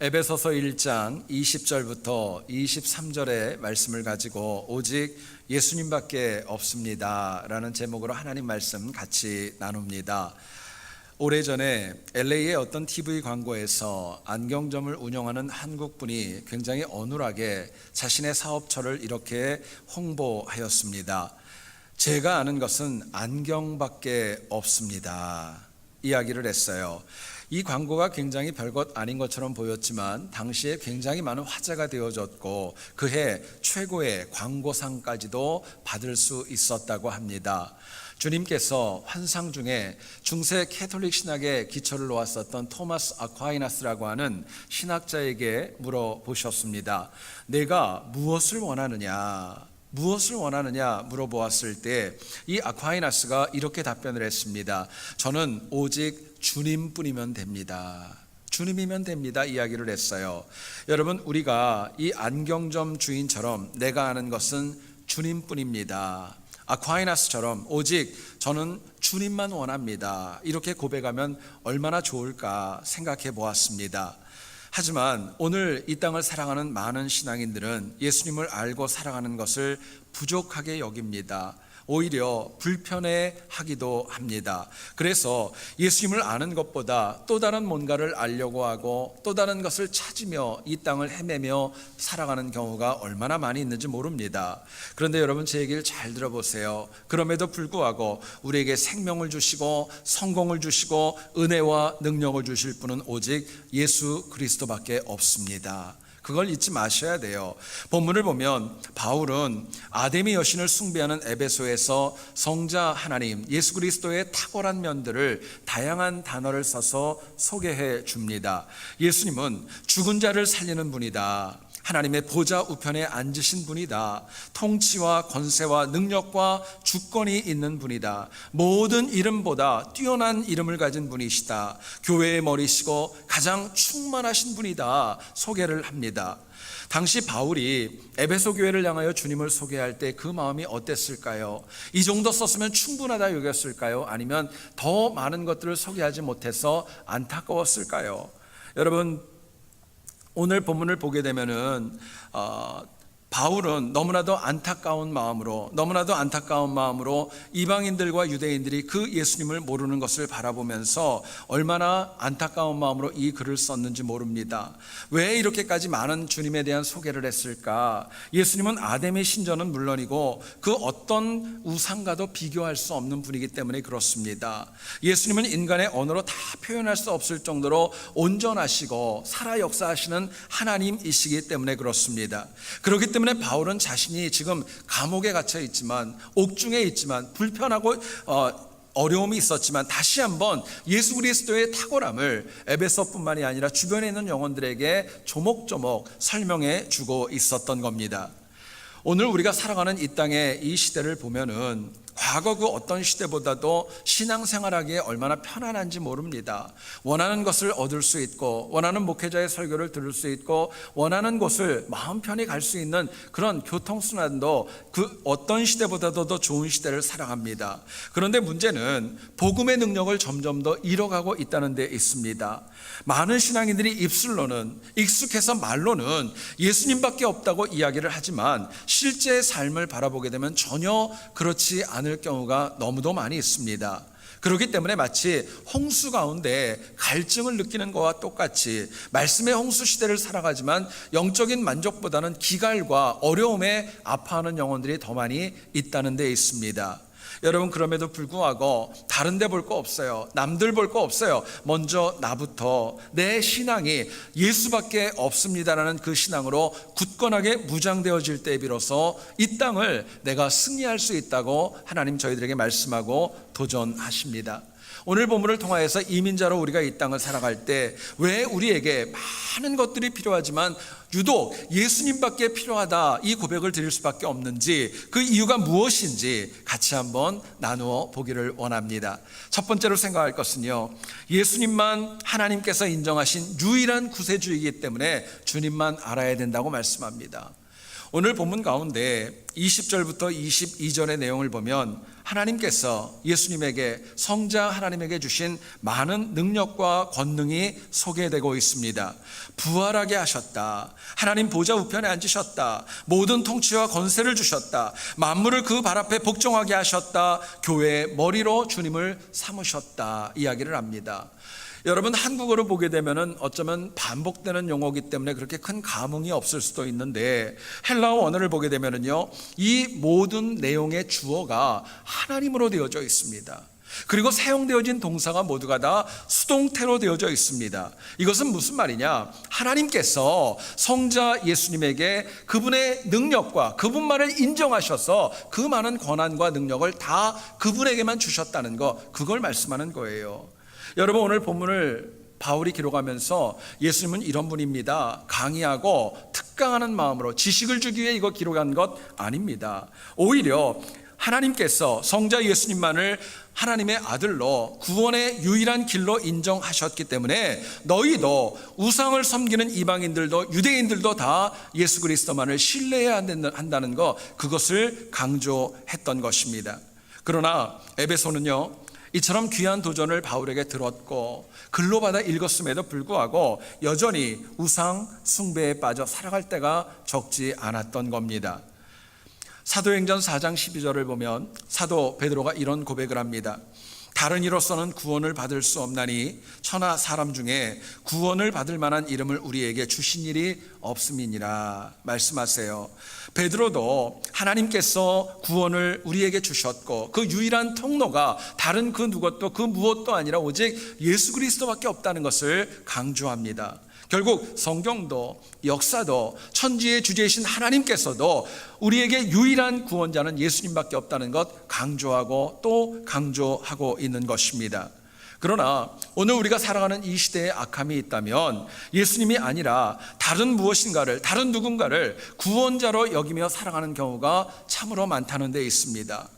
에베소서 1장 20절부터 23절의 말씀을 가지고 오직 예수님밖에 없습니다 라는 제목으로 하나님 말씀 같이 나눕니다. 오래전에 LA의 어떤 TV 광고에서 안경점을 운영하는 한국분이 굉장히 어눌하게 자신의 사업처를 이렇게 홍보하였습니다. 제가 아는 것은 안경밖에 없습니다 이야기를 했어요. 이 광고가 굉장히 별것 아닌 것처럼 보였지만 당시에 굉장히 많은 화제가 되어졌고 그해 최고의 광고상까지도 받을 수 있었다고 합니다. 주님께서 환상 중에 중세 캐톨릭 신학에 기초를 놓았었던 토마스 아퀴나스라고 하는 신학자에게 물어보셨습니다. 내가 무엇을 원하느냐 물어보았을 때 이 아퀴나스가 이렇게 답변을 했습니다. 저는 오직 주님뿐이면 됩니다. 주님이면 됩니다 이야기를 했어요. 여러분, 우리가 이 안경점 주인처럼 내가 아는 것은 주님뿐입니다. 아퀴나스처럼 오직 저는 주님만 원합니다 이렇게 고백하면 얼마나 좋을까 생각해 보았습니다. 하지만 오늘 이 땅을 사랑하는 많은 신앙인들은 예수님을 알고 살아가는 것을 부족하게 여깁니다. 오히려 불편해하기도 합니다. 그래서 예수님을 아는 것보다 또 다른 뭔가를 알려고 하고 또 다른 것을 찾으며 이 땅을 헤매며 살아가는 경우가 얼마나 많이 있는지 모릅니다. 그런데 여러분, 제 얘기를 잘 들어보세요. 그럼에도 불구하고 우리에게 생명을 주시고 성공을 주시고 은혜와 능력을 주실 분은 오직 예수 그리스도밖에 없습니다. 그걸 잊지 마셔야 돼요. 본문을 보면 바울은 아데미 여신을 숭배하는 에베소에서 성자 하나님 예수 그리스도의 탁월한 면들을 다양한 단어를 써서 소개해 줍니다. 예수님은 죽은 자를 살리는 분이다. 하나님의 보좌 우편에 앉으신 분이다. 통치와 권세와 능력과 주권이 있는 분이다. 모든 이름보다 뛰어난 이름을 가진 분이시다. 교회의 머리시고 가장 충만하신 분이다 소개를 합니다. 당시 바울이 에베소 교회를 향하여 주님을 소개할 때 그 마음이 어땠을까요? 이 정도 썼으면 충분하다 여겼을까요? 아니면 더 많은 것들을 소개하지 못해서 안타까웠을까요? 여러분, 오늘 본문을 보게 되면은 바울은 너무나도 안타까운 마음으로 이방인들과 유대인들이 그 예수님을 모르는 것을 바라보면서 얼마나 안타까운 마음으로 이 글을 썼는지 모릅니다. 왜 이렇게까지 많은 주님에 대한 소개를 했을까? 예수님은 아담의 신전은 물론이고 그 어떤 우상과도 비교할 수 없는 분이기 때문에 그렇습니다. 예수님은 인간의 언어로 다 표현할 수 없을 정도로 온전하시고 살아 역사하시는 하나님이시기 때문에 그렇습니다. 그렇기 때문에 바울은 자신이 지금 감옥에 갇혀 있지만, 옥중에 있지만, 불편하고 어려움이 있었지만 다시 한번 예수 그리스도의 탁월함을 에베소뿐만이 아니라 주변에 있는 영혼들에게 조목조목 설명해 주고 있었던 겁니다. 오늘 우리가 살아가는 이 땅의 이 시대를 보면은 과거 그 어떤 시대보다도 신앙생활하기에 얼마나 편안한지 모릅니다. 원하는 것을 얻을 수 있고 원하는 목회자의 설교를 들을 수 있고 원하는 곳을 마음 편히 갈 수 있는 그런 교통수단도 그 어떤 시대보다도 더 좋은 시대를 살아갑니다. 그런데 문제는 복음의 능력을 점점 더 잃어가고 있다는 데 있습니다. 많은 신앙인들이 입술로는, 익숙해서 말로는 예수님밖에 없다고 이야기를 하지만 실제 삶을 바라보게 되면 전혀 그렇지 않을 경우가 너무도 많이 있습니다. 그렇기 때문에 마치 홍수 가운데 갈증을 느끼는 것과 똑같이 말씀의 홍수 시대를 살아가지만 영적인 만족보다는 기갈과 어려움에 아파하는 영혼들이 더 많이 있다는 데 있습니다. 여러분, 그럼에도 불구하고 다른 데 볼 거 없어요. 남들 볼 거 없어요. 먼저 나부터 내 신앙이 예수밖에 없습니다라는 그 신앙으로 굳건하게 무장되어질 때 비로소 이 땅을 내가 승리할 수 있다고 하나님 저희들에게 말씀하고 도전하십니다. 오늘 본문을 통하여서 이민자로 우리가 이 땅을 살아갈 때 왜 우리에게 많은 것들이 필요하지만 유독 예수님밖에 필요하다 이 고백을 드릴 수밖에 없는지, 그 이유가 무엇인지 같이 한번 나누어 보기를 원합니다. 첫 번째로 생각할 것은요, 예수님만 하나님께서 인정하신 유일한 구세주이기 때문에 주님만 알아야 된다고 말씀합니다. 오늘 본문 가운데 20절부터 22절의 내용을 보면 하나님께서 예수님에게 성자 하나님에게 주신 많은 능력과 권능이 소개되고 있습니다. 부활하게 하셨다. 하나님 보좌 우편에 앉으셨다. 모든 통치와 권세를 주셨다. 만물을 그 발 앞에 복종하게 하셨다. 교회의 머리로 주님을 삼으셨다. 이야기를 합니다. 여러분, 한국어로 보게 되면은 어쩌면 반복되는 용어이기 때문에 그렇게 큰 감흥이 없을 수도 있는데, 헬라어 원어를 보게 되면은요, 이 모든 내용의 주어가 하나님으로 되어져 있습니다. 그리고 사용되어진 동사가 모두가 다 수동태로 되어져 있습니다. 이것은 무슨 말이냐? 하나님께서 성자 예수님에게 그분의 능력과 그분만을 인정하셔서 그 많은 권한과 능력을 다 그분에게만 주셨다는 거, 그걸 말씀하는 거예요. 여러분, 오늘 본문을 바울이 기록하면서 예수님은 이런 분입니다, 강의하고 특강하는 마음으로 지식을 주기 위해 이거 기록한 것 아닙니다. 오히려 하나님께서 성자 예수님만을 하나님의 아들로 구원의 유일한 길로 인정하셨기 때문에 너희도 우상을 섬기는 이방인들도 유대인들도 다 예수 그리스도만을 신뢰해야 한다는 것, 그것을 강조했던 것입니다. 그러나 에베소는요, 이처럼 귀한 도전을 바울에게 들었고 글로 받아 읽었음에도 불구하고 여전히 우상 숭배에 빠져 살아갈 때가 적지 않았던 겁니다. 사도행전 4장 12절을 보면 사도 베드로가 이런 고백을 합니다. 다른 이로서는 구원을 받을 수 없나니 천하 사람 중에 구원을 받을 만한 이름을 우리에게 주신 일이 없음이니라 말씀하세요. 베드로도 하나님께서 구원을 우리에게 주셨고 그 유일한 통로가 다른 그 누구도 그 무엇도 아니라 오직 예수 그리스도밖에 없다는 것을 강조합니다. 결국 성경도 역사도 천지의 주제이신 하나님께서도 우리에게 유일한 구원자는 예수님밖에 없다는 것 강조하고 또 강조하고 있는 것입니다. 그러나 오늘 우리가 살아가는 이 시대에 악함이 있다면 예수님이 아니라 다른 무엇인가를, 다른 누군가를 구원자로 여기며 살아가는 경우가 참으로 많다는 데 있습니다.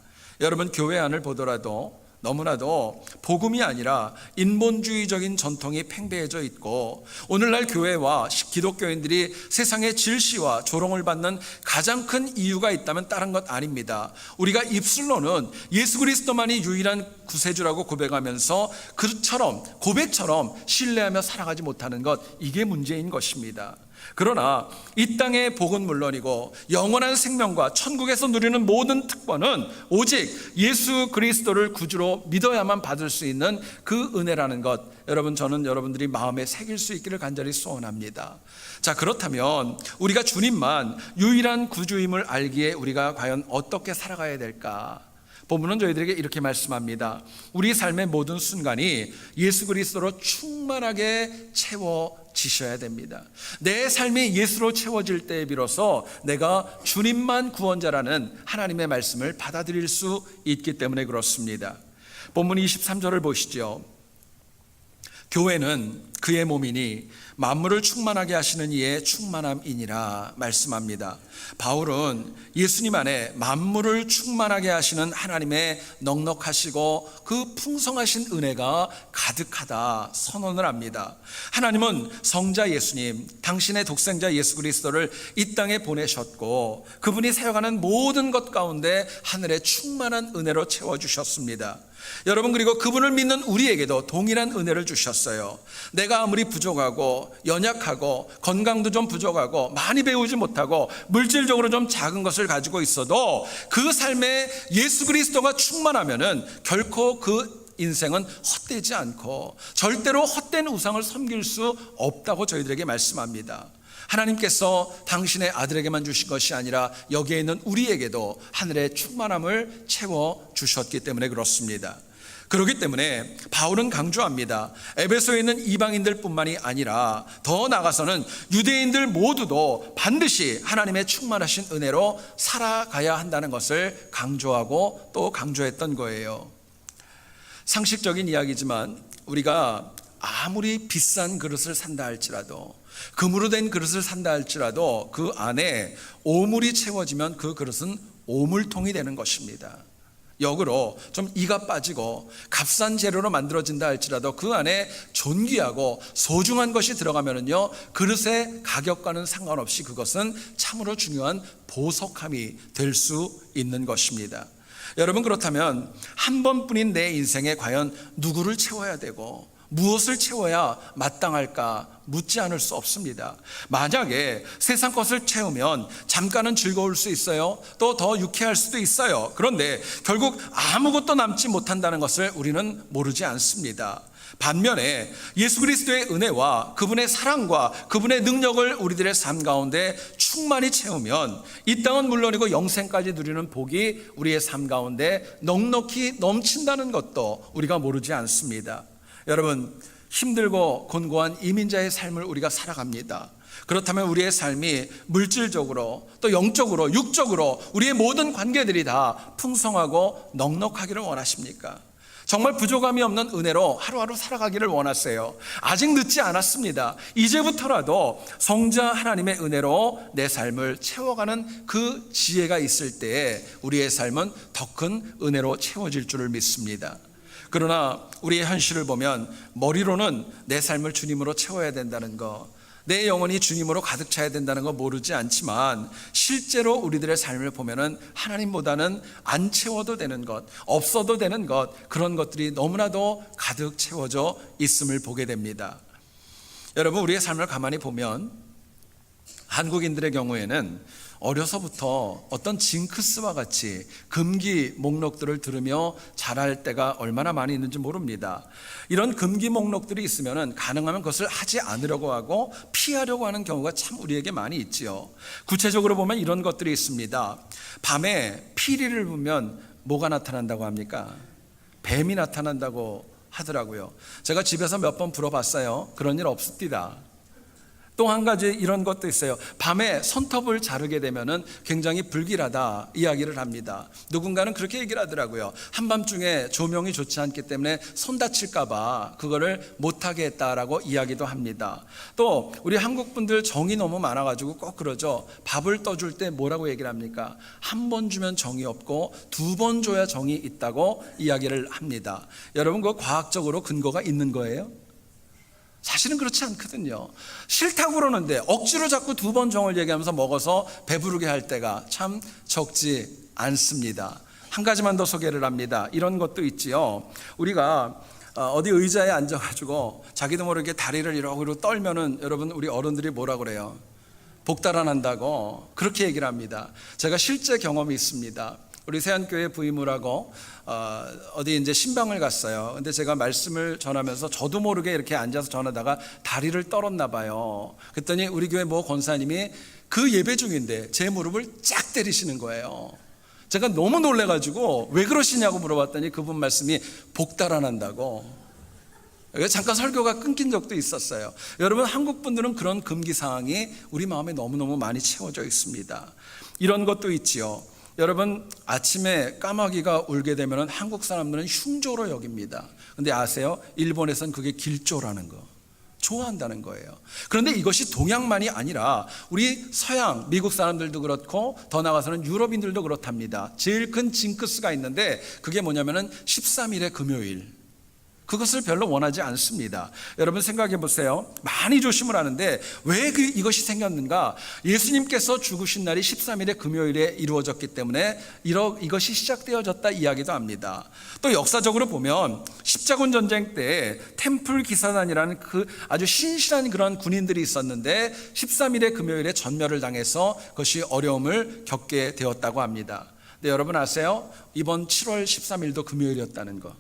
여러분, 교회 안을 보더라도 너무나도 복음이 아니라 인본주의적인 전통이 팽배해져 있고, 오늘날 교회와 기독교인들이 세상의 질시와 조롱을 받는 가장 큰 이유가 있다면 다른 것 아닙니다. 우리가 입술로는 예수 그리스도만이 유일한 구세주라고 고백하면서 그처럼 고백처럼 신뢰하며 살아가지 못하는 것, 이게 문제인 것입니다. 그러나 이 땅의 복은 물론이고 영원한 생명과 천국에서 누리는 모든 특권은 오직 예수 그리스도를 구주로 믿어야만 받을 수 있는 그 은혜라는 것, 여러분, 저는 여러분들이 마음에 새길 수 있기를 간절히 소원합니다. 자, 그렇다면 우리가 주님만 유일한 구주임을 알기에 우리가 과연 어떻게 살아가야 될까? 본문은 저희들에게 이렇게 말씀합니다. 우리 삶의 모든 순간이 예수 그리스도로 충만하게 채워지셔야 됩니다. 내 삶이 예수로 채워질 때에 비로소 내가 주님만 구원자라는 하나님의 말씀을 받아들일 수 있기 때문에 그렇습니다. 본문 23절을 보시죠. 교회는 그의 몸이니 만물을 충만하게 하시는 이의 충만함이니라 말씀합니다. 바울은 예수님 안에 만물을 충만하게 하시는 하나님의 넉넉하시고 그 풍성하신 은혜가 가득하다 선언을 합니다. 하나님은 성자 예수님, 당신의 독생자 예수 그리스도를 이 땅에 보내셨고 그분이 사용하는 모든 것 가운데 하늘의 충만한 은혜로 채워주셨습니다. 여러분, 그리고 그분을 믿는 우리에게도 동일한 은혜를 주셨어요. 내가 아무리 부족하고 연약하고 건강도 좀 부족하고 많이 배우지 못하고 물질적으로 좀 작은 것을 가지고 있어도 그 삶에 예수 그리스도가 충만하면은 결코 그 인생은 헛되지 않고 절대로 헛된 우상을 섬길 수 없다고 저희들에게 말씀합니다. 하나님께서 당신의 아들에게만 주신 것이 아니라 여기에 있는 우리에게도 하늘의 충만함을 채워주셨기 때문에 그렇습니다. 그렇기 때문에 바울은 강조합니다. 에베소에 있는 이방인들 뿐만이 아니라 더 나아가서는 유대인들 모두도 반드시 하나님의 충만하신 은혜로 살아가야 한다는 것을 강조하고 또 강조했던 거예요. 상식적인 이야기지만 우리가 아무리 비싼 그릇을 산다 할지라도, 금으로 된 그릇을 산다 할지라도 그 안에 오물이 채워지면 그 그릇은 오물통이 되는 것입니다. 역으로 좀 이가 빠지고 값싼 재료로 만들어진다 할지라도 그 안에 존귀하고 소중한 것이 들어가면은요, 그릇의 가격과는 상관없이 그것은 참으로 중요한 보석함이 될 수 있는 것입니다. 여러분, 그렇다면 한 번뿐인 내 인생에 과연 누구를 채워야 되고 무엇을 채워야 마땅할까 묻지 않을 수 없습니다. 만약에 세상 것을 채우면 잠깐은 즐거울 수 있어요. 또 더 유쾌할 수도 있어요. 그런데 결국 아무것도 남지 못한다는 것을 우리는 모르지 않습니다. 반면에 예수 그리스도의 은혜와 그분의 사랑과 그분의 능력을 우리들의 삶 가운데 충만히 채우면 이 땅은 물론이고 영생까지 누리는 복이 우리의 삶 가운데 넉넉히 넘친다는 것도 우리가 모르지 않습니다. 여러분, 힘들고 곤고한 이민자의 삶을 우리가 살아갑니다. 그렇다면 우리의 삶이 물질적으로 또 영적으로 육적으로 우리의 모든 관계들이 다 풍성하고 넉넉하기를 원하십니까? 정말 부족함이 없는 은혜로 하루하루 살아가기를 원하세요. 아직 늦지 않았습니다. 이제부터라도 성자 하나님의 은혜로 내 삶을 채워가는 그 지혜가 있을 때에 우리의 삶은 더 큰 은혜로 채워질 줄을 믿습니다. 그러나 우리의 현실을 보면 머리로는 내 삶을 주님으로 채워야 된다는 거, 내 영혼이 주님으로 가득 차야 된다는 거 모르지 않지만 실제로 우리들의 삶을 보면은 하나님보다는 안 채워도 되는 것, 없어도 되는 것, 그런 것들이 너무나도 가득 채워져 있음을 보게 됩니다. 여러분, 우리의 삶을 가만히 보면 한국인들의 경우에는 어려서부터 어떤 징크스와 같이 금기 목록들을 들으며 자랄 때가 얼마나 많이 있는지 모릅니다. 이런 금기 목록들이 있으면 가능하면 그것을 하지 않으려고 하고 피하려고 하는 경우가 참 우리에게 많이 있지요. 구체적으로 보면 이런 것들이 있습니다. 밤에 피리를 보면 뭐가 나타난다고 합니까? 뱀이 나타난다고 하더라고요. 제가 집에서 몇 번 불어봤어요. 그런 일 없습니다. 또 한 가지 이런 것도 있어요. 밤에 손톱을 자르게 되면은 굉장히 불길하다 이야기를 합니다. 누군가는 그렇게 얘기를 하더라고요. 한밤중에 조명이 좋지 않기 때문에 손 다칠까봐 그거를 못하게 했다라고 이야기도 합니다. 또 우리 한국 분들 정이 너무 많아가지고 꼭 그러죠. 밥을 떠줄 때 뭐라고 얘기를 합니까? 한 번 주면 정이 없고 두 번 줘야 정이 있다고 이야기를 합니다. 여러분, 그거 과학적으로 근거가 있는 거예요? 사실은 그렇지 않거든요. 싫다고 그러는데 억지로 자꾸 두 번 정을 얘기하면서 먹어서 배부르게 할 때가 참 적지 않습니다. 한 가지만 더 소개를 합니다. 이런 것도 있지요. 우리가 어디 의자에 앉아가지고 자기도 모르게 다리를 이러고 떨면은 여러분, 우리 어른들이 뭐라 그래요? 복달아난다고 그렇게 얘기를 합니다. 제가 실제 경험이 있습니다. 우리 세안교회 부임을 어디 이제 신방을 갔어요. 근데 제가 말씀을 전하면서 저도 모르게 이렇게 앉아서 전하다가 다리를 떨었나 봐요. 그랬더니 우리 교회 모 권사님이 그 예배 중인데 제 무릎을 쫙 때리시는 거예요. 제가 너무 놀래가지고 왜 그러시냐고 물어봤더니 그분 말씀이 복 달아난다고. 잠깐 설교가 끊긴 적도 있었어요. 여러분, 한국 분들은 그런 금기 사항이 우리 마음에 너무너무 많이 채워져 있습니다. 이런 것도 있지요. 여러분, 아침에 까마귀가 울게 되면 한국 사람들은 흉조로 여깁니다. 근데 아세요? 일본에선 그게 길조라는 거, 좋아한다는 거예요. 그런데 이것이 동양만이 아니라 우리 서양, 미국 사람들도 그렇고 더 나아가서는 유럽인들도 그렇답니다. 제일 큰 징크스가 있는데 그게 뭐냐면은 13일의 금요일, 그것을 별로 원하지 않습니다. 여러분, 생각해 보세요. 많이 조심을 하는데 왜 이것이 생겼는가? 예수님께서 죽으신 날이 13일의 금요일에 이루어졌기 때문에 이것이 시작되어졌다 이야기도 합니다. 또 역사적으로 보면 십자군 전쟁 때 템플 기사단이라는 그 아주 신실한 그런 군인들이 있었는데 13일의 금요일에 전멸을 당해서 그것이 어려움을 겪게 되었다고 합니다. 근데 여러분 아세요? 이번 7월 13일도 금요일이었다는 거.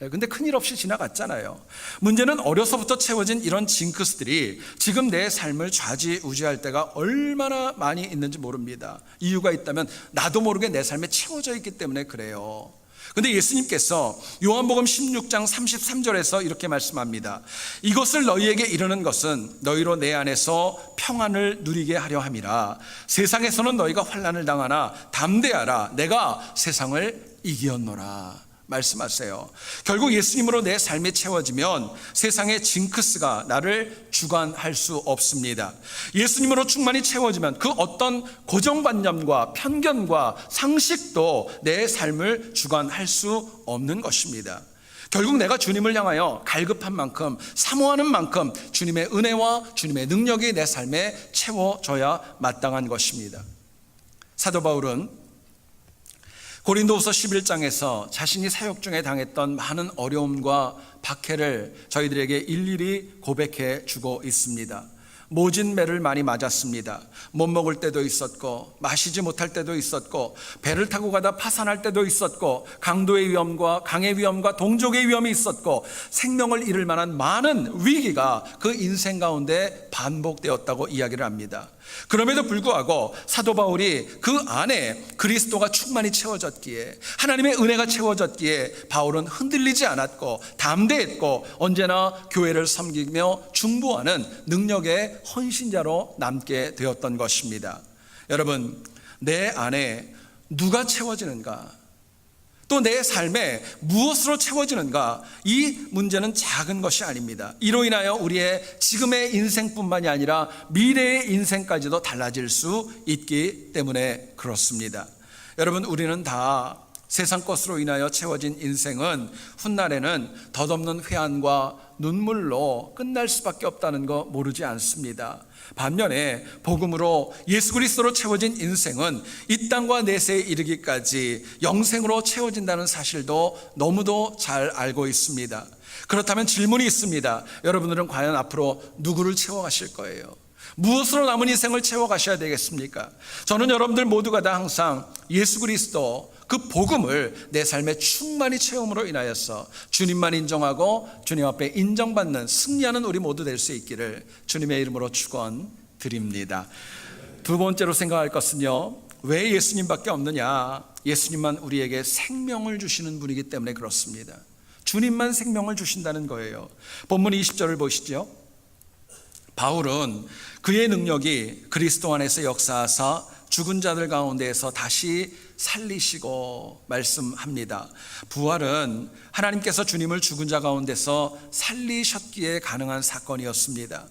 근데 큰일 없이 지나갔잖아요. 문제는 어려서부터 채워진 이런 징크스들이 지금 내 삶을 좌지우지할 때가 얼마나 많이 있는지 모릅니다. 이유가 있다면 나도 모르게 내 삶에 채워져 있기 때문에 그래요. 근데 예수님께서 요한복음 16장 33절에서 이렇게 말씀합니다. 이것을 너희에게 이르는 것은 너희로 내 안에서 평안을 누리게 하려 함이라. 세상에서는 너희가 환난을 당하나 담대하라. 내가 세상을 이기었노라 말씀하세요. 결국 예수님으로 내 삶이 채워지면 세상의 징크스가 나를 주관할 수 없습니다. 예수님으로 충만히 채워지면 그 어떤 고정관념과 편견과 상식도 내 삶을 주관할 수 없는 것입니다. 결국 내가 주님을 향하여 갈급한 만큼, 사모하는 만큼 주님의 은혜와 주님의 능력이 내 삶에 채워져야 마땅한 것입니다. 사도 바울은 고린도후서 11장에서 자신이 사역 중에 당했던 많은 어려움과 박해를 저희들에게 일일이 고백해 주고 있습니다. 모진 매를 많이 맞았습니다. 못 먹을 때도 있었고, 마시지 못할 때도 있었고, 배를 타고 가다 파산할 때도 있었고, 강도의 위험과 강의 위험과 동족의 위험이 있었고, 생명을 잃을 만한 많은 위기가 그 인생 가운데 반복되었다고 이야기를 합니다. 그럼에도 불구하고 사도 바울이 그 안에 그리스도가 충만히 채워졌기에, 하나님의 은혜가 채워졌기에 바울은 흔들리지 않았고 담대했고 언제나 교회를 섬기며 중보하는 능력의 헌신자로 남게 되었던 것입니다. 여러분, 내 안에 누가 채워지는가, 또 내 삶에 무엇으로 채워지는가, 이 문제는 작은 것이 아닙니다. 이로 인하여 우리의 지금의 인생뿐만이 아니라 미래의 인생까지도 달라질 수 있기 때문에 그렇습니다. 여러분, 우리는 다 세상 것으로 인하여 채워진 인생은 훗날에는 덧없는 회한과 눈물로 끝날 수밖에 없다는 거 모르지 않습니다. 반면에 복음으로 예수 그리스도로 채워진 인생은 이 땅과 내세에 이르기까지 영생으로 채워진다는 사실도 너무도 잘 알고 있습니다. 그렇다면 질문이 있습니다. 여러분들은 과연 앞으로 누구를 채워가실 거예요? 무엇으로 남은 인생을 채워가셔야 되겠습니까? 저는 여러분들 모두가 다 항상 예수 그리스도 그 복음을 내 삶에 충만히 체험으로 인하여서 주님만 인정하고 주님 앞에 인정받는 승리하는 우리 모두 될 수 있기를 주님의 이름으로 축원드립니다. 두 번째로 생각할 것은요, 왜 예수님밖에 없느냐? 예수님만 우리에게 생명을 주시는 분이기 때문에 그렇습니다. 주님만 생명을 주신다는 거예요. 본문 20절을 보시죠. 바울은 그의 능력이 그리스도 안에서 역사하사 죽은 자들 가운데에서 다시 살리시고 말씀합니다. 부활은 하나님께서 주님을 죽은 자 가운데서 살리셨기에 가능한 사건이었습니다.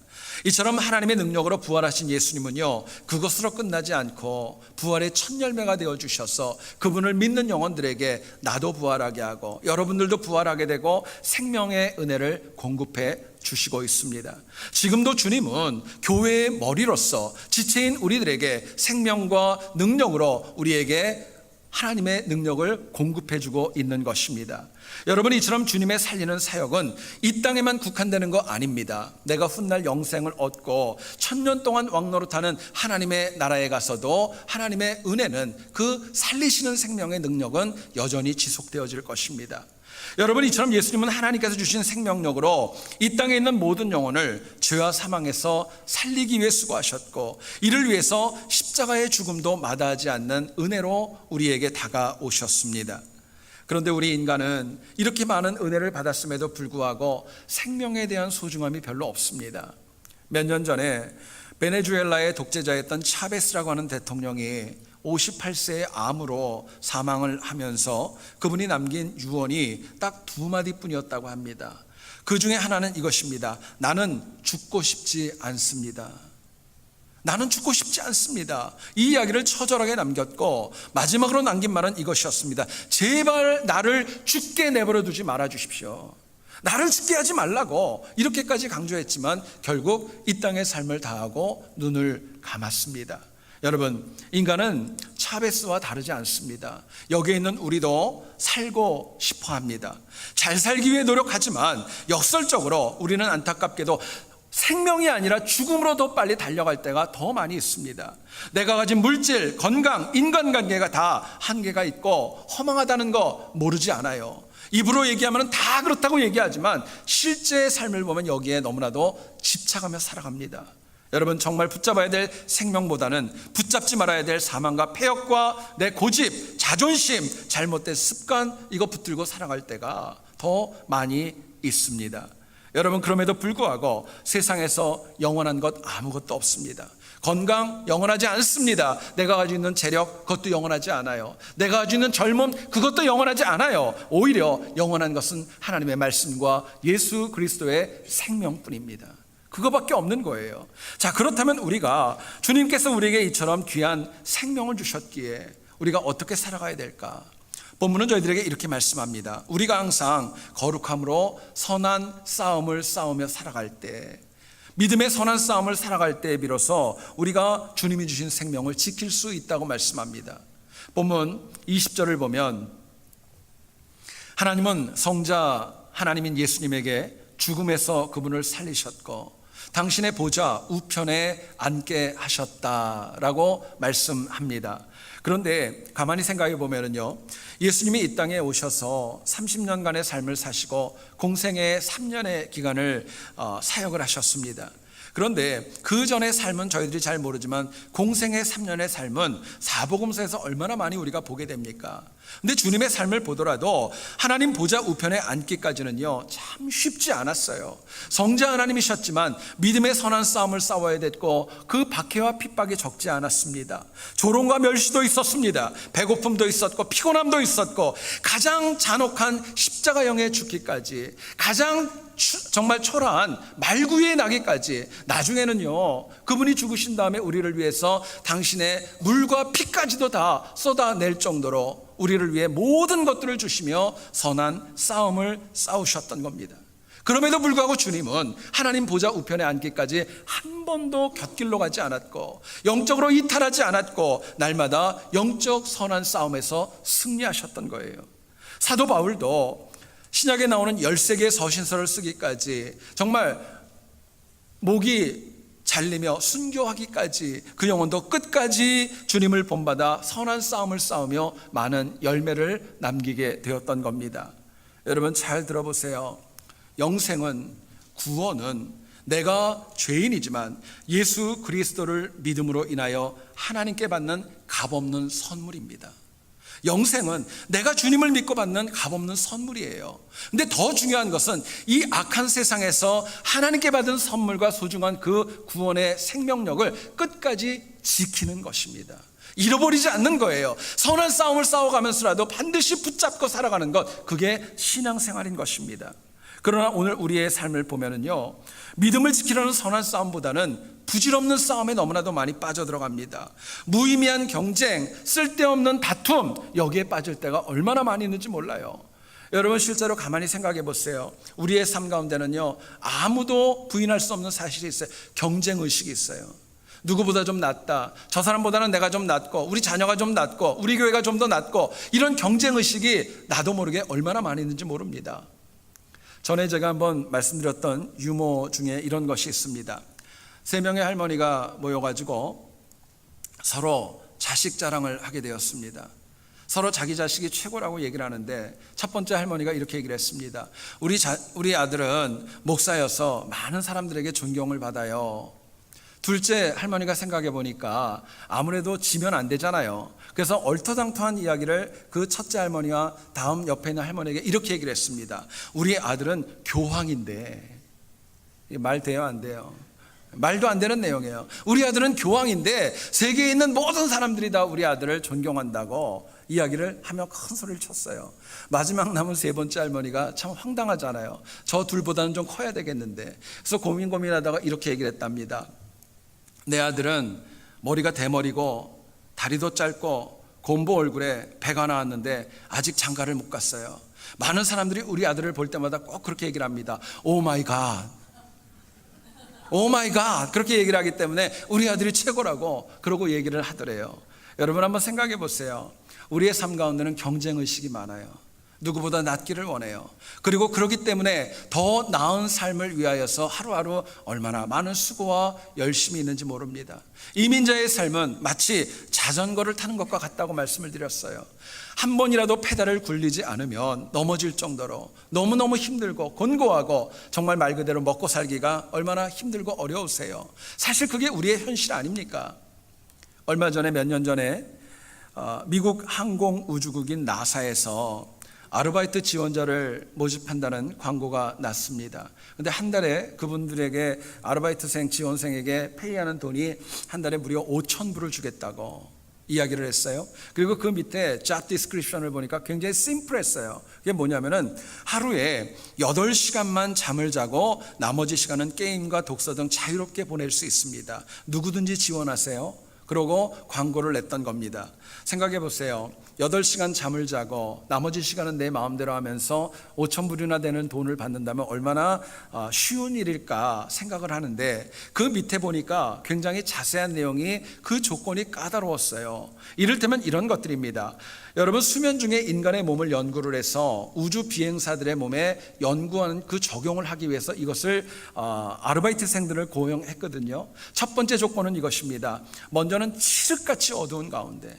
이처럼 하나님의 능력으로 부활하신 예수님은요, 그것으로 끝나지 않고 부활의 첫 열매가 되어주셔서 그분을 믿는 영혼들에게 나도 부활하게 하고 여러분들도 부활하게 되고 생명의 은혜를 공급해 주시고 있습니다. 지금도 주님은 교회의 머리로서 지체인 우리들에게 생명과 능력으로 우리에게 하나님의 능력을 공급해주고 있는 것입니다. 여러분, 이처럼 주님의 살리는 사역은 이 땅에만 국한되는 거 아닙니다. 내가 훗날 영생을 얻고 1000년 동안 왕노릇하는 하나님의 나라에 가서도 하나님의 은혜는, 그 살리시는 생명의 능력은 여전히 지속되어질 것입니다. 여러분, 이처럼 예수님은 하나님께서 주신 생명력으로 이 땅에 있는 모든 영혼을 죄와 사망에서 살리기 위해 수고하셨고, 이를 위해서 십자가의 죽음도 마다하지 않는 은혜로 우리에게 다가오셨습니다. 그런데 우리 인간은 이렇게 많은 은혜를 받았음에도 불구하고 생명에 대한 소중함이 별로 없습니다. 몇 년 전에 베네수엘라의 독재자였던 차베스라고 하는 대통령이 58세의 암으로 사망을 하면서 그분이 남긴 유언이 딱 2마디뿐이었다고 합니다. 그 중에 하나는 이것입니다. 나는 죽고 싶지 않습니다. 나는 죽고 싶지 않습니다. 이 이야기를 처절하게 남겼고 마지막으로 남긴 말은 이것이었습니다. 제발 나를 죽게 내버려 두지 말아 주십시오. 나를 죽게 하지 말라고 이렇게까지 강조했지만 결국 이 땅의 삶을 다하고 눈을 감았습니다. 여러분, 인간은 차베스와 다르지 않습니다. 여기에 있는 우리도 살고 싶어 합니다. 잘 살기 위해 노력하지만 역설적으로 우리는 안타깝게도 생명이 아니라 죽음으로 더 빨리 달려갈 때가 더 많이 있습니다. 내가 가진 물질, 건강, 인간관계가 다 한계가 있고 허망하다는 거 모르지 않아요. 입으로 얘기하면 다 그렇다고 얘기하지만 실제의 삶을 보면 여기에 너무나도 집착하며 살아갑니다. 여러분, 정말 붙잡아야 될 생명보다는 붙잡지 말아야 될 사망과 폐역과 내 고집, 자존심, 잘못된 습관, 이거 붙들고 살아갈 때가 더 많이 있습니다. 여러분, 그럼에도 불구하고 세상에서 영원한 것 아무것도 없습니다. 건강 영원하지 않습니다. 내가 가지고 있는 재력, 그것도 영원하지 않아요. 내가 가지고 있는 젊음, 그것도 영원하지 않아요. 오히려 영원한 것은 하나님의 말씀과 예수 그리스도의 생명뿐입니다. 그거밖에 없는 거예요. 자, 그렇다면 우리가 주님께서 우리에게 이처럼 귀한 생명을 주셨기에 우리가 어떻게 살아가야 될까? 본문은 저희들에게 이렇게 말씀합니다. 우리가 항상 거룩함으로 선한 싸움을 싸우며 살아갈 때, 믿음의 선한 싸움을 살아갈 때에 비로소 우리가 주님이 주신 생명을 지킬 수 있다고 말씀합니다. 본문 20절을 보면 하나님은 성자 하나님인 예수님에게 죽음에서 그분을 살리셨고 당신의 보좌 우편에 앉게 하셨다라고 말씀합니다. 그런데 가만히 생각해 보면요, 예수님이 이 땅에 오셔서 30년간의 삶을 사시고 공생의 3년의 기간을 사역을 하셨습니다. 그런데 그 전의 삶은 저희들이 잘 모르지만 공생의 3년의 삶은 사복음서에서 얼마나 많이 우리가 보게 됩니까? 근데 주님의 삶을 보더라도 하나님 보좌 우편에 앉기까지는요 참 쉽지 않았어요. 성자 하나님이셨지만 믿음의 선한 싸움을 싸워야 됐고 그 박해와 핍박이 적지 않았습니다. 조롱과 멸시도 있었습니다. 배고픔도 있었고 피곤함도 있었고 가장 잔혹한 십자가형에 죽기까지, 가장 정말 초라한 말구에 나기까지, 나중에는요 그분이 죽으신 다음에 우리를 위해서 당신의 물과 피까지도 다 쏟아낼 정도로 우리를 위해 모든 것들을 주시며 선한 싸움을 싸우셨던 겁니다. 그럼에도 불구하고 주님은 하나님 보좌 우편에 앉기까지 한 번도 곁길로 가지 않았고 영적으로 이탈하지 않았고 날마다 영적 선한 싸움에서 승리하셨던 거예요. 사도 바울도 신약에 나오는 13개의 서신서를 쓰기까지 정말 목이 잘리며 순교하기까지 그 영혼도 끝까지 주님을 본받아 선한 싸움을 싸우며 많은 열매를 남기게 되었던 겁니다. 여러분 잘 들어보세요. 영생은, 구원은 내가 죄인이지만 예수 그리스도를 믿음으로 인하여 하나님께 받는 값없는 선물입니다. 영생은 내가 주님을 믿고 받는 값없는 선물이에요. 근데 더 중요한 것은 이 악한 세상에서 하나님께 받은 선물과 소중한 그 구원의 생명력을 끝까지 지키는 것입니다. 잃어버리지 않는 거예요. 선한 싸움을 싸워가면서라도 반드시 붙잡고 살아가는 것, 그게 신앙생활인 것입니다. 그러나 오늘 우리의 삶을 보면은요, 믿음을 지키려는 선한 싸움보다는 부질없는 싸움에 너무나도 많이 빠져들어갑니다. 무의미한 경쟁, 쓸데없는 다툼, 여기에 빠질 때가 얼마나 많이 있는지 몰라요. 여러분 실제로 가만히 생각해 보세요. 우리의 삶 가운데는요 아무도 부인할 수 없는 사실이 있어요. 경쟁의식이 있어요. 누구보다 좀 낫다, 저 사람보다는 내가 좀 낫고 우리 자녀가 좀 낫고 우리 교회가 좀 더 낫고, 이런 경쟁의식이 나도 모르게 얼마나 많이 있는지 모릅니다. 전에 제가 한번 말씀드렸던 유모 중에 이런 것이 있습니다. 3명의 할머니가 모여가지고 서로 자식 자랑을 하게 되었습니다. 서로 자기 자식이 최고라고 얘기를 하는데 첫 번째 할머니가 이렇게 얘기를 했습니다. 우리 아들은 목사여서 많은 사람들에게 존경을 받아요. 둘째 할머니가 생각해 보니까 아무래도 지면 안 되잖아요. 그래서 얼토당토한 이야기를 그 첫째 할머니와 다음 옆에 있는 할머니에게 이렇게 얘기를 했습니다. 우리 아들은 교황인데, 말 돼요 안 돼요? 말도 안 되는 내용이에요. 우리 아들은 교황인데 세계에 있는 모든 사람들이 다 우리 아들을 존경한다고 이야기를 하며 큰 소리를 쳤어요. 마지막 남은 세 번째 할머니가 참 황당하잖아요. 저 둘보다는 좀 커야 되겠는데, 그래서 고민하다가 이렇게 얘기를 했답니다. 내 아들은 머리가 대머리고 다리도 짧고 곰보 얼굴에 배가 나왔는데 아직 장가를 못 갔어요. 많은 사람들이 우리 아들을 볼 때마다 꼭 그렇게 얘기를 합니다. 오 마이 갓, 오 마이 갓, 그렇게 얘기를 하기 때문에 우리 아들이 최고라고 그러고 얘기를 하더래요. 여러분 한번 생각해 보세요. 우리의 삶 가운데는 경쟁의식이 많아요. 누구보다 낫기를 원해요. 그리고 그렇기 때문에 더 나은 삶을 위하여서 하루하루 얼마나 많은 수고와 열심이 있는지 모릅니다. 이민자의 삶은 마치 자전거를 타는 것과 같다고 말씀을 드렸어요. 한 번이라도 페달을 굴리지 않으면 넘어질 정도로 너무너무 힘들고 곤고하고 정말 말 그대로 먹고 살기가 얼마나 힘들고 어려우세요. 사실 그게 우리의 현실 아닙니까? 얼마 전에 몇 년 전에 미국 항공우주국인 나사에서 아르바이트 지원자를 모집한다는 광고가 났습니다. 근데 한 달에 그분들에게 아르바이트생 지원생에게 페이하는 돈이 한 달에 무려 5,000불을 주겠다고 이야기를 했어요. 그리고 그 밑에 job description을 보니까 굉장히 심플했어요. 그게 뭐냐면은 하루에 8시간만 잠을 자고 나머지 시간은 게임과 독서 등 자유롭게 보낼 수 있습니다. 누구든지 지원하세요. 그러고 광고를 냈던 겁니다. 생각해 보세요. 8시간 잠을 자고 나머지 시간은 내 마음대로 하면서 5,000불이나 되는 돈을 받는다면 얼마나 쉬운 일일까 생각을 하는데, 그 밑에 보니까 굉장히 자세한 내용이, 그 조건이 까다로웠어요. 이를테면 이런 것들입니다. 여러분, 수면 중에 인간의 몸을 연구를 해서 우주 비행사들의 몸에 연구하는 그 적용을 하기 위해서 이것을 아르바이트생들을 고용했거든요. 첫 번째 조건은 이것입니다. 먼저는 칠흑같이 어두운 가운데,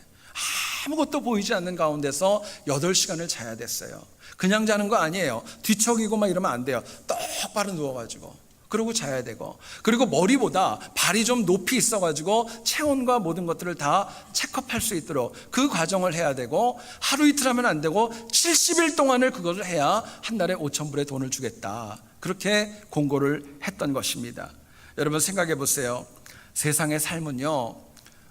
아무것도 보이지 않는 가운데서 8시간을 자야 됐어요. 그냥 자는 거 아니에요. 뒤척이고 막 이러면 안 돼요. 똑바로 누워가지고 그러고 자야 되고, 그리고 머리보다 발이 좀 높이 있어가지고 체온과 모든 것들을 다 체크업할 수 있도록 그 과정을 해야 되고, 하루 이틀 하면 안 되고 70일 동안을 그것을 해야 한 달에 5,000불의 돈을 주겠다, 그렇게 공고를 했던 것입니다. 여러분 생각해 보세요. 세상의 삶은요,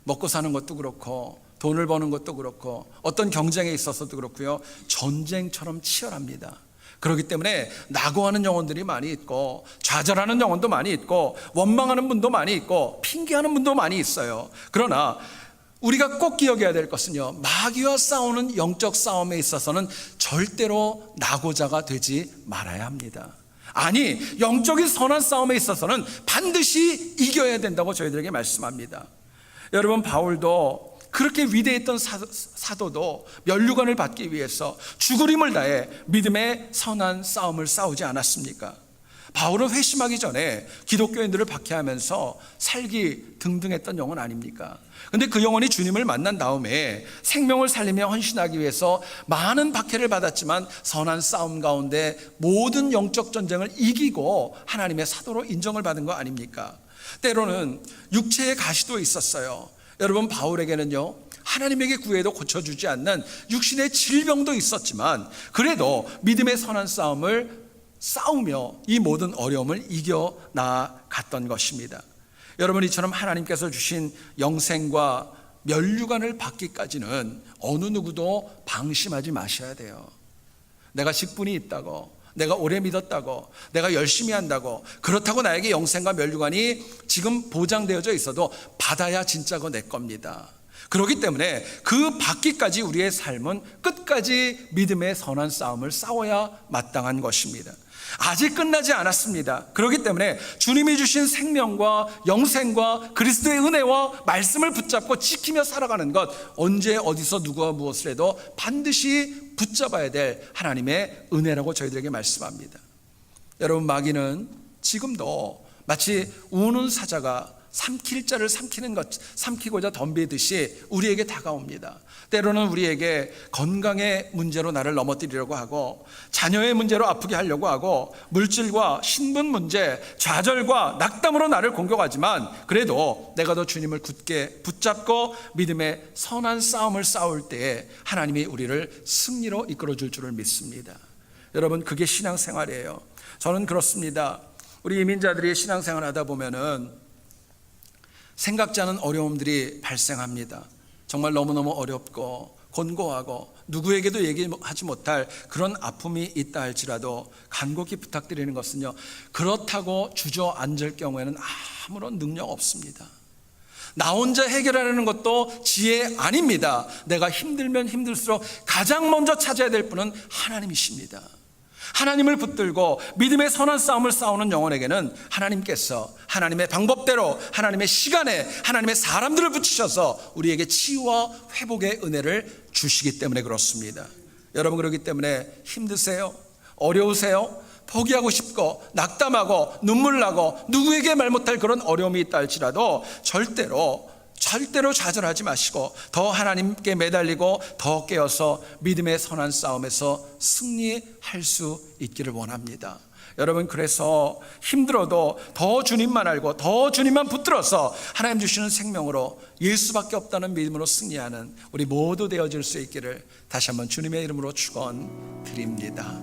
먹고 사는 것도 그렇고 돈을 버는 것도 그렇고 어떤 경쟁에 있어서도 그렇고요, 전쟁처럼 치열합니다. 그렇기 때문에 낙오하는 영혼들이 많이 있고, 좌절하는 영혼도 많이 있고, 원망하는 분도 많이 있고, 핑계하는 분도 많이 있어요. 그러나 우리가 꼭 기억해야 될 것은요, 마귀와 싸우는 영적 싸움에 있어서는 절대로 낙오자가 되지 말아야 합니다. 아니, 영적인 선한 싸움에 있어서는 반드시 이겨야 된다고 저희들에게 말씀합니다. 여러분, 바울도 그렇게 위대했던 사도도 면류관을 받기 위해서 죽을 힘을 다해 믿음의 선한 싸움을 싸우지 않았습니까? 바울은 회심하기 전에 기독교인들을 박해하면서 살기 등등했던 영혼 아닙니까? 근데 그 영혼이 주님을 만난 다음에 생명을 살리며 헌신하기 위해서 많은 박해를 받았지만 선한 싸움 가운데 모든 영적 전쟁을 이기고 하나님의 사도로 인정을 받은 거 아닙니까? 때로는 육체의 가시도 있었어요. 여러분, 바울에게는요, 하나님에게 구해도 고쳐주지 않는 육신의 질병도 있었지만 그래도 믿음의 선한 싸움을 싸우며 이 모든 어려움을 이겨 나갔던 것입니다. 여러분, 이처럼 하나님께서 주신 영생과 면류관을 받기까지는 어느 누구도 방심하지 마셔야 돼요. 내가 직분이 있다고, 내가 오래 믿었다고, 내가 열심히 한다고, 그렇다고 나에게 영생과 면류관이 지금 보장되어져 있어도 받아야 진짜고 내 겁니다. 그렇기 때문에 그 받기까지 우리의 삶은 끝까지 믿음의 선한 싸움을 싸워야 마땅한 것입니다. 아직 끝나지 않았습니다. 그렇기 때문에 주님이 주신 생명과 영생과 그리스도의 은혜와 말씀을 붙잡고 지키며 살아가는 것, 언제 어디서 누구와 무엇을 해도 반드시 붙잡아야 될 하나님의 은혜라고 저희들에게 말씀합니다. 여러분, 마귀는 지금도 마치 우는 사자가 삼킬 자를 삼키고자 덤비듯이 우리에게 다가옵니다. 때로는 우리에게 건강의 문제로 나를 넘어뜨리려고 하고, 자녀의 문제로 아프게 하려고 하고, 물질과 신분 문제, 좌절과 낙담으로 나를 공격하지만 그래도 내가 더 주님을 굳게 붙잡고 믿음의 선한 싸움을 싸울 때에 하나님이 우리를 승리로 이끌어 줄 줄을 믿습니다. 여러분, 그게 신앙생활이에요. 저는 그렇습니다. 우리 이민자들이 신앙생활 하다 보면은 생각지 않은 어려움들이 발생합니다. 정말 너무너무 어렵고 곤고하고 누구에게도 얘기하지 못할 그런 아픔이 있다 할지라도 간곡히 부탁드리는 것은요, 그렇다고 주저앉을 경우에는 아무런 능력 없습니다. 나 혼자 해결하려는 것도 지혜 아닙니다. 내가 힘들면 힘들수록 가장 먼저 찾아야 될 분은 하나님이십니다. 하나님을 붙들고 믿음의 선한 싸움을 싸우는 영혼에게는 하나님께서 하나님의 방법대로, 하나님의 시간에, 하나님의 사람들을 붙이셔서 우리에게 치유와 회복의 은혜를 주시기 때문에 그렇습니다. 여러분, 그렇기 때문에 힘드세요? 어려우세요? 포기하고 싶고 낙담하고 눈물 나고 누구에게 말 못할 그런 어려움이 있다 할지라도 절대로 절대로 좌절하지 마시고 더 하나님께 매달리고 더 깨어서 믿음의 선한 싸움에서 승리할 수 있기를 원합니다. 여러분, 그래서 힘들어도 더 주님만 알고 더 주님만 붙들어서 하나님 주시는 생명으로 예수밖에 없다는 믿음으로 승리하는 우리 모두 되어질 수 있기를 다시 한번 주님의 이름으로 축원드립니다.